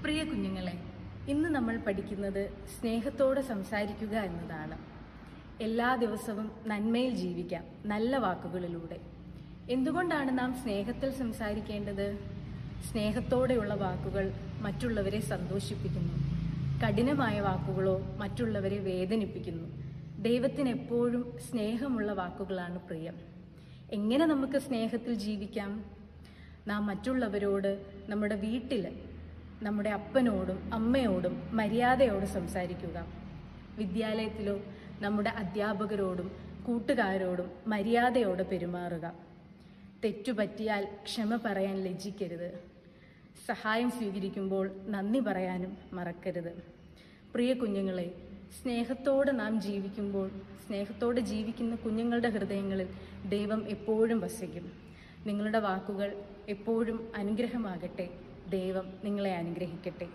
പ്രിയ കുഞ്ഞുങ്ങളെ, ഇന്ന് നമ്മൾ പഠിക്കുന്നത് സ്നേഹത്തോടെ സംസാരിക്കുക എന്നതാണ്. എല്ലാ ദിവസവും നന്മയിൽ ജീവിക്കാം, നല്ല വാക്കുകളിലൂടെ. എന്തുകൊണ്ടാണ് നാം സ്നേഹത്തിൽ സംസാരിക്കേണ്ടത്? സ്നേഹത്തോടെയുള്ള വാക്കുകൾ മറ്റുള്ളവരെ സന്തോഷിപ്പിക്കുന്നു. കഠിനമായ വാക്കുകളോ മറ്റുള്ളവരെ വേദനിപ്പിക്കുന്നു. ദൈവത്തിന് എപ്പോഴും സ്നേഹമുള്ള വാക്കുകളാണ് പ്രിയം. എങ്ങനെ നമുക്ക് സ്നേഹത്തിൽ ജീവിക്കാം? നാം മറ്റുള്ളവരോട്, നമ്മുടെ വീട്ടിൽ നമ്മുടെ അപ്പനോടും അമ്മയോടും മര്യാദയോട് സംസാരിക്കുക. വിദ്യാലയത്തിലോ നമ്മുടെ അധ്യാപകരോടും കൂട്ടുകാരോടും മര്യാദയോടെ പെരുമാറുക. തെറ്റുപറ്റിയാൽ ക്ഷമ പറയാൻ ലജ്ജിക്കരുത്. സഹായം സ്വീകരിക്കുമ്പോൾ നന്ദി പറയാനും മറക്കരുത്. പ്രിയ കുഞ്ഞുങ്ങളെ, സ്നേഹത്തോടെ നാം ജീവിക്കുമ്പോൾ, സ്നേഹത്തോടെ ജീവിക്കുന്ന കുഞ്ഞുങ്ങളുടെ ഹൃദയങ്ങളിൽ ദൈവം എപ്പോഴും വസിക്കും. നിങ്ങളുടെ വാക്കുകൾ എപ്പോഴും അനുഗ്രഹമാകട്ടെ. ദൈവം നിങ്ങളെ അനുഗ്രഹിക്കട്ടെ.